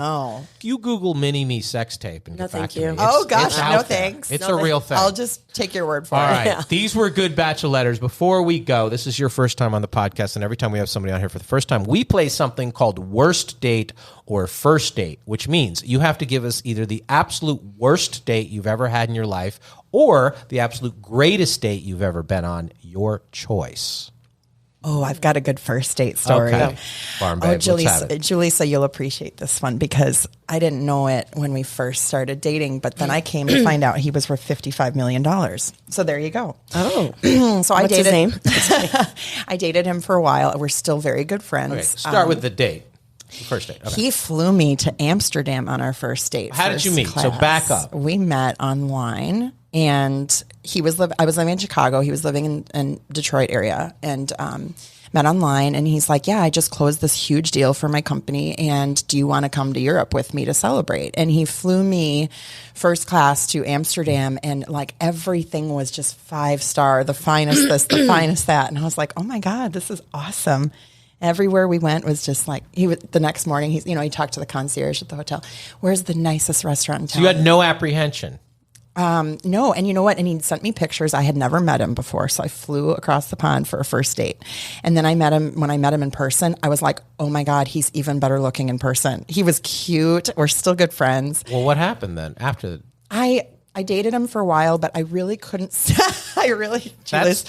Oh. You Google mini-me sex tape and get back to me. Oh, gosh, no thanks. It's a real thing. I'll just take your word for it. All right. These were good Bachelor letters. Before we go, this is your first time on the podcast, and every time we have somebody on here for the first time, we play something called Worst Date or First Date, which means you have to give us either the absolute worst date you've ever had in your life or the absolute greatest date you've ever been on, your choice. Oh, I've got a good first date story. Okay. Farm babe, Julissa, you'll appreciate this one because I didn't know it when we first started dating, but then I came to find out he was worth $55 million. So there you go. Oh. So What's his name? I dated him for a while. We're still very good friends. Okay, start with the date. First date. Okay. He flew me to Amsterdam on our first date. How did you meet? Class. So back up. We met online, and I was living in Chicago. He was living in Detroit area, and met online. And he's like, "Yeah, I just closed this huge deal for my company, and do you want to come to Europe with me to celebrate?" And he flew me first class to Amsterdam, and like everything was just 5-star, the finest this, the finest that. And I was like, "Oh my God, this is awesome." Everywhere we went was just like the next morning. He talked to the concierge at the hotel. Where's the nicest restaurant in town? So you had no apprehension. No, and you know what? And he sent me pictures. I had never met him before, so I flew across the pond for a first date. And then when I met him in person, I was like, "Oh my God, he's even better looking in person." He was cute. We're still good friends. Well, what happened then after? I dated him for a while, but I really couldn't. Julius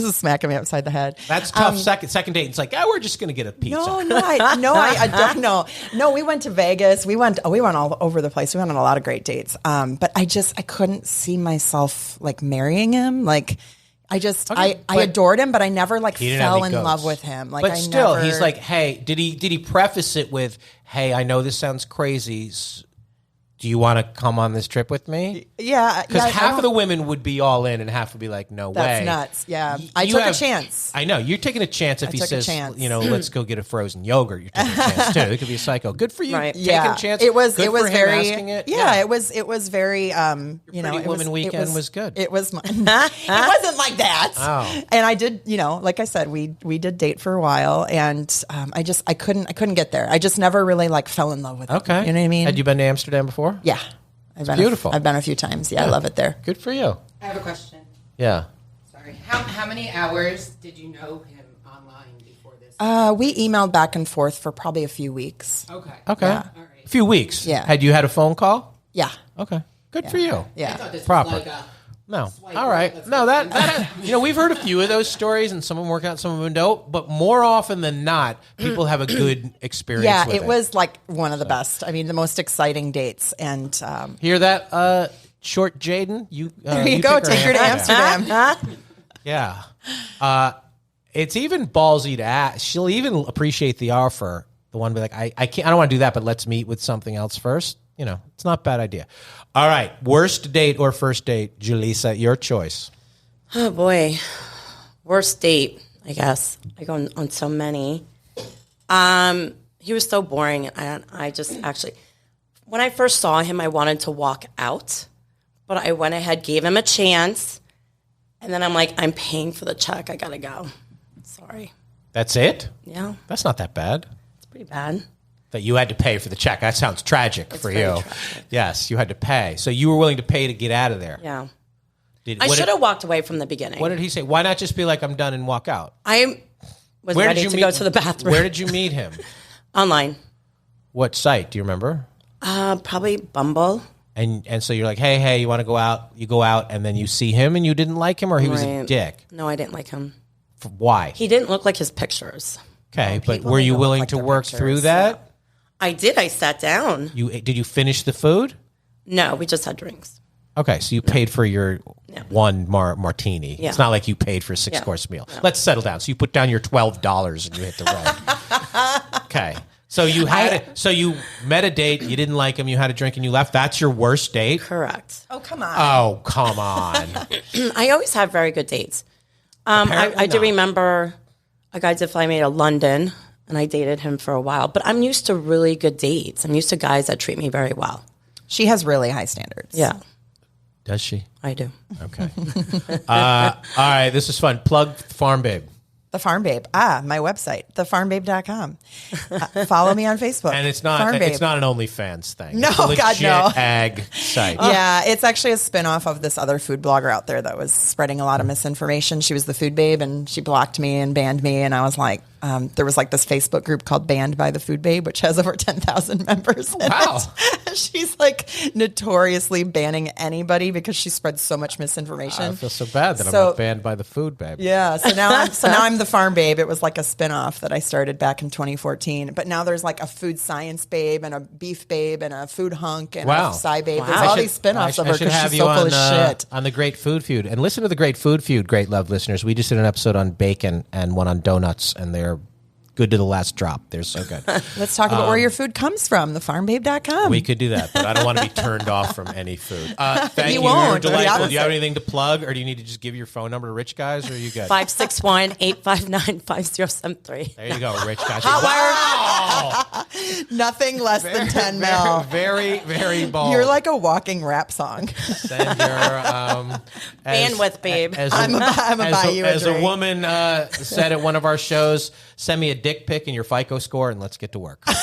is smacking me upside the head. That's tough. Second date. It's like, we're just going to get a pizza. I don't know. No, we went to Vegas. We went all over the place. We went on a lot of great dates. But I couldn't see myself like marrying him. Like I adored him, but I never fell in love with him. Like, but still, he's like, hey, did he preface it with, hey, I know this sounds crazy. Do you want to come on this trip with me? Yeah. Because half of the women would be all in and half would be like, no way. That's nuts. Yeah. I took a chance. I know. You're taking a chance if he says, let's go get a frozen yogurt. You're taking a chance too. It could be a psycho. Good for you. Right. Taking a chance. It was very, it was very, Pretty Woman Weekend was good. It was, it wasn't like that. Oh. And I did, like I said, we did date for a while, and I couldn't get there. I just never really fell in love with it. Okay. You know what I mean? Had you been to Amsterdam before? Yeah. Beautiful. I've been a few times. Yeah, I love it there. Good for you. I have a question. Yeah. Sorry. How many hours did you know him online before this? We emailed back and forth for probably a few weeks. Okay. Yeah. All right. A few weeks. Yeah. Had you had a phone call? Yeah. Okay. Good for you. Yeah. I thought this Proper. was like a No. swipe All right. right. No, that we've heard a few of those stories, and some of them work out, some of them don't. But more often than not, people have a good experience. Yeah, with it was one of the best. I mean, the most exciting dates. And hear that, short Jaden? there you go. Take her to Amsterdam. Yeah. It's even ballsy to ask. She'll even appreciate the offer. The one be like, I can't. I don't want to do that, but let's meet with something else first. It's not a bad idea. All right. Worst date or first date, Julissa, your choice. Oh, boy. Worst date, I guess. I go on so many. He was so boring. I just actually, when I first saw him, I wanted to walk out. But I went ahead, gave him a chance. And then I'm like, I'm paying for the check. I got to go. Sorry. That's it? Yeah. That's not that bad. It's pretty bad. That you had to pay for the check. That sounds tragic for you. Tragic. Yes, you had to pay. So you were willing to pay to get out of there. Yeah. I should have walked away from the beginning. What did he say? Why not just be like, I'm done and walk out? I was ready to go to the bathroom. Where did you meet him? Online. What site? Do you remember? Probably Bumble. And so you're like, hey, you want to go out? You go out, and then you see him, and you didn't like him, or he was a dick? No, I didn't like him. Why? He didn't look like his pictures. Okay, but were you willing to work through that? Yeah. I did. I sat down. Did you finish the food? No, we just had drinks. Okay, so you paid for your one martini. Yeah. It's not like you paid for a 6-course meal. No. Let's settle down. So you put down your $12 and you hit the road. Okay. So you you met a date, you didn't like him, you had a drink and you left. That's your worst date? Correct. Oh, come on. Oh, come on. I always have very good dates. I do remember a guy did fly me to London, and I dated him for a while. But I'm used to really good dates. I'm used to guys that treat me very well. She has really high standards. Yeah. Does she? I do. Okay. All right, this is fun. Plug Farm Babe. The Farm Babe. My website, thefarmbabe.com. Follow me on Facebook. And it's not an OnlyFans thing. No, it's a legit God, no. ag site. Yeah, it's actually a spinoff of this other food blogger out there that was spreading a lot of misinformation. She was the Food Babe, and she blocked me and banned me. And I was like, there was like this Facebook group called Banned by the Food Babe, which has over 10,000 members. Wow. She's like notoriously banning anybody because she spreads so much misinformation. I feel so bad that I'm not banned by the Food Babe. Yeah, so now I'm the Farm Babe. It was like a spinoff that I started back in 2014. But now there's like a Food Science Babe and a Beef Babe and a Food Hunk and a Sci Babe. There's all these spinoffs of her because she's so full of shit. On the Great Food Feud. And listen to the Great Food Feud, great love listeners. We just did an episode on bacon and one on donuts, and they're good to the last drop. They're so good. Let's talk about where your food comes from, thefarmbabe.com. We could do that, but I don't want to be turned off from any food. Thank you. Won't. You're delightful. Do you have anything to plug, or do you need to just give your phone number to Rich Guys, or are you good? 561-859-5073. There you go, Rich Guys. Wow! Nothing less than 10 mil. Very, very bold. You're like a walking rap song. Send your bandwidth, babe. I'm a buy you a As a drink. woman said at one of our shows, send me a dick pic and your FICO score, and let's get to work. Okay.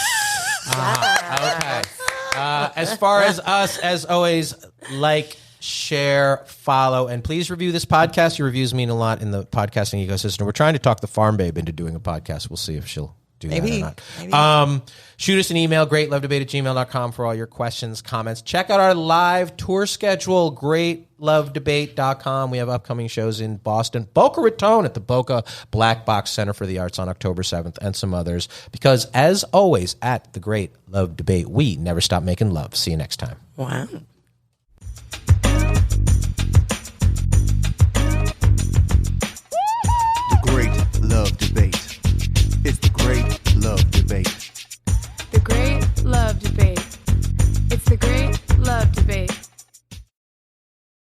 As far as us, as always, like, share, follow, and please review this podcast. Your reviews mean a lot in the podcasting ecosystem. We're trying to talk the Farm Babe into doing a podcast. We'll see if she'll do that or not. Shoot us an email, greatlovedebate@gmail.com for all your questions, comments. Check out our live tour schedule, greatlovedebate.com. We have upcoming shows in Boston, Boca Raton at the Boca Black Box Center for the Arts on October 7th, and some others. Because as always, at the Great Love Debate, we never stop making love. See you next time. Wow. The Great Love Debate. It's the Great Love Debate. The Great Love Debate. It's the Great Love Debate.